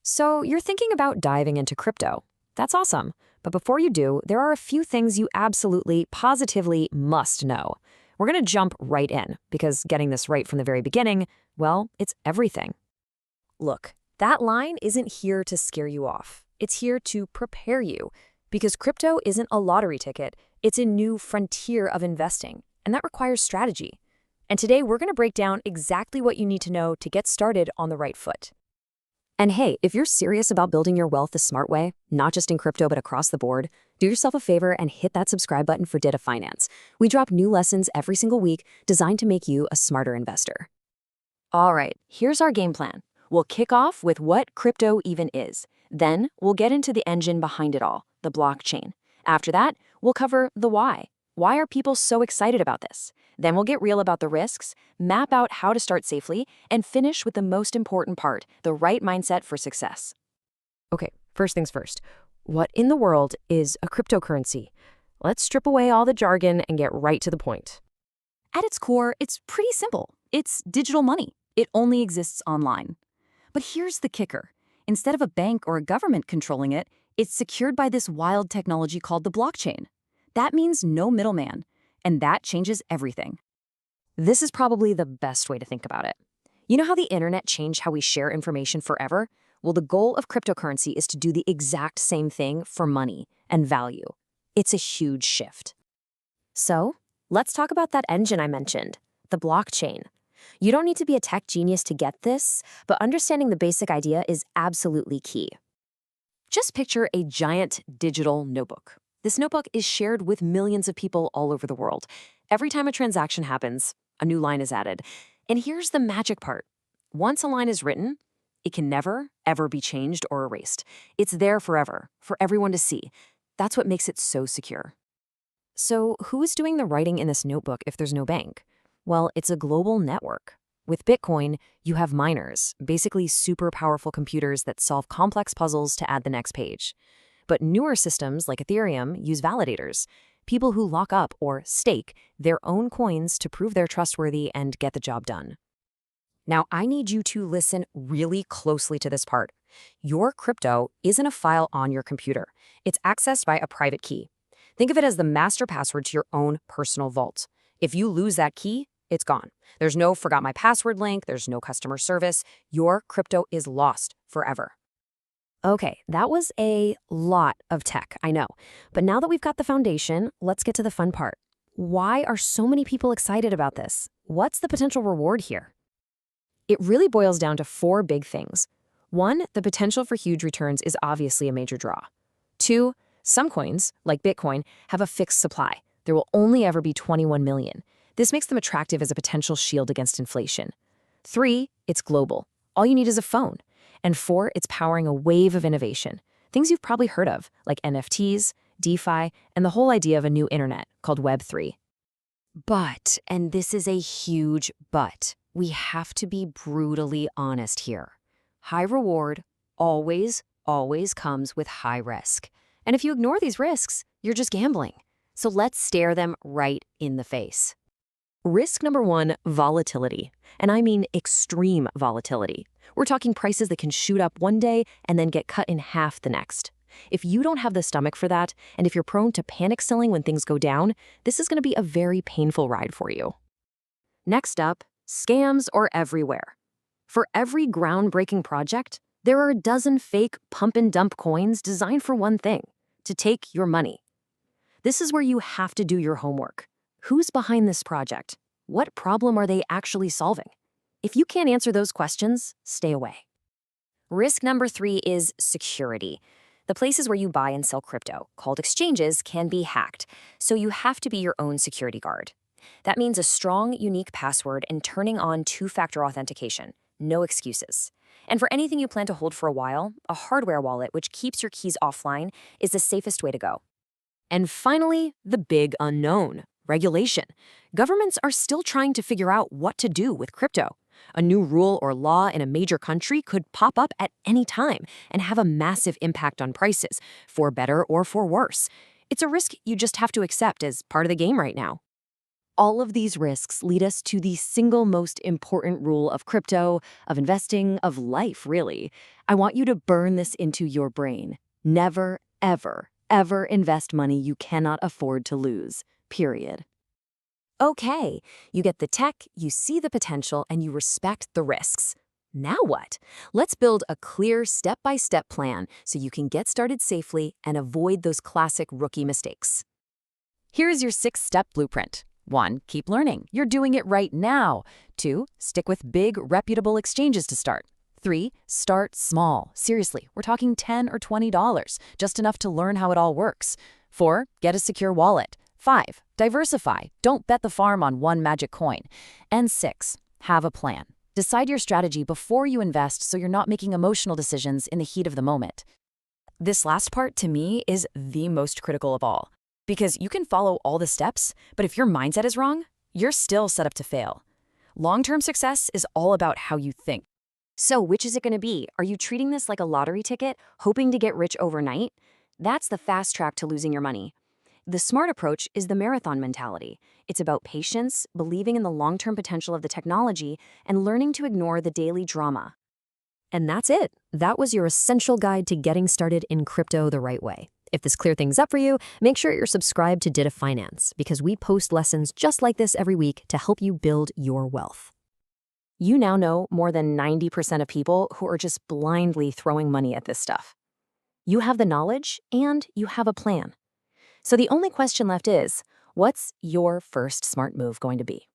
So you're thinking about diving into crypto. That's awesome. But before you do, there are a few things you absolutely, positively must know. We're going to jump right in because getting this right from the very beginning, well, it's everything. Look, that line isn't here to scare you off. It's here to prepare you because crypto isn't a lottery ticket. It's a new frontier of investing, and that requires strategy. And today we're going to break down exactly what you need to know to get started on the right foot. And hey, if you're serious about building your wealth the smart way, not just in crypto but across the board, do yourself a favor and hit that subscribe button for Ditta Finance. We drop new lessons every single week designed to make you a smarter investor. All right, here's our game plan. We'll kick off with what crypto even is. Then we'll get into the engine behind it all, the blockchain. After that, we'll cover the why. Why are people so excited about this? Then we'll get real about the risks, map out how to start safely, and finish with the most important part, the right mindset for success. Okay, first things first. What in the world is a cryptocurrency? Let's strip away all the jargon and get right to the point. At its core, it's pretty simple. It's digital money. It only exists online. But here's the kicker. Instead of a bank or a government controlling it, it's secured by this wild technology called the blockchain. That means no middleman, and that changes everything. This is probably the best way to think about it. You know how the internet changed how we share information forever? Well, the goal of cryptocurrency is to do the exact same thing for money and value. It's a huge shift. So, let's talk about that engine I mentioned, the blockchain. You don't need to be a tech genius to get this, but understanding the basic idea is absolutely key. Just picture a giant digital notebook. This notebook is shared with millions of people all over the world. Every time a transaction happens, a new line is added. And here's the magic part. Once a line is written, it can never, ever be changed or erased. It's there forever, for everyone to see. That's what makes it so secure. So who is doing the writing in this notebook if there's no bank? Well, it's a global network. With Bitcoin, you have miners, basically super powerful computers that solve complex puzzles to add the next page. But newer systems like Ethereum use validators, people who lock up or stake their own coins to prove they're trustworthy and get the job done. Now, I need you to listen really closely to this part. Your crypto isn't a file on your computer. It's accessed by a private key. Think of it as the master password to your own personal vault. If you lose that key, it's gone. There's no forgot my password link, there's no customer service. Your crypto is lost forever. Okay, that was a lot of tech, I know. But now that we've got the foundation, let's get to the fun part. Why are so many people excited about this? What's the potential reward here? It really boils down to four big things. One, the potential for huge returns is obviously a major draw. Two, some coins, like Bitcoin, have a fixed supply. There will only ever be 21 million. This makes them attractive as a potential shield against inflation. Three, it's global. All you need is a phone. And four, it's powering a wave of innovation. Things you've probably heard of, like NFTs, DeFi, and the whole idea of a new internet called Web3. But, and this is a huge but, we have to be brutally honest here. High reward always comes with high risk. And if you ignore these risks, you're just gambling. So let's stare them right in the face. Risk number one, volatility. And I mean extreme volatility. We're talking prices that can shoot up one day and then get cut in half the next. If you don't have the stomach for that, and if you're prone to panic selling when things go down, this is going to be a very painful ride for you. Next up, scams are everywhere. For every groundbreaking project, there are a dozen fake pump and dump coins designed for one thing, to take your money. This is where you have to do your homework. Who's behind this project? What problem are they actually solving? If you can't answer those questions, stay away. Risk number three is security. The places where you buy and sell crypto, called exchanges, can be hacked, so you have to be your own security guard. That means a strong, unique password and turning on two-factor authentication. No excuses. And for anything you plan to hold for a while, a hardware wallet which keeps your keys offline is the safest way to go. And finally, the big unknown. Regulation. Governments are still trying to figure out what to do with crypto. A new rule or law in a major country could pop up at any time and have a massive impact on prices, for better or for worse. It's a risk you just have to accept as part of the game right now. All of these risks lead us to the single most important rule of crypto, of investing, of life, really. I want you to burn this into your brain. Never, ever, ever invest money you cannot afford to lose. Period. Okay, you get the tech, you see the potential, and you respect the risks. Now what? Let's build a clear step-by-step plan so you can get started safely and avoid those classic rookie mistakes. Here is your 6-step blueprint. 1. Keep learning. You're doing it right now. 2. Stick with big, reputable exchanges to start. 3. Start small. Seriously, we're talking $10 or $20, just enough to learn how it all works. 4. Get a secure wallet. 5. Diversify. Don't bet the farm on one magic coin. And 6. Have a plan. Decide your strategy before you invest so you're not making emotional decisions in the heat of the moment. This last part, to me, is the most critical of all. Because you can follow all the steps, but if your mindset is wrong, you're still set up to fail. Long-term success is all about how you think. So which is it going to be? Are you treating this like a lottery ticket, hoping to get rich overnight? That's the fast track to losing your money. The smart approach is the marathon mentality. It's about patience, believing in the long-term potential of the technology, and learning to ignore the daily drama. And that's it. That was your essential guide to getting started in crypto the right way. If this cleared things up for you, make sure you're subscribed to Ditta Finance because we post lessons just like this every week to help you build your wealth. You now know more than 90% of people who are just blindly throwing money at this stuff. You have the knowledge and you have a plan. So the only question left is, what's your first smart move going to be?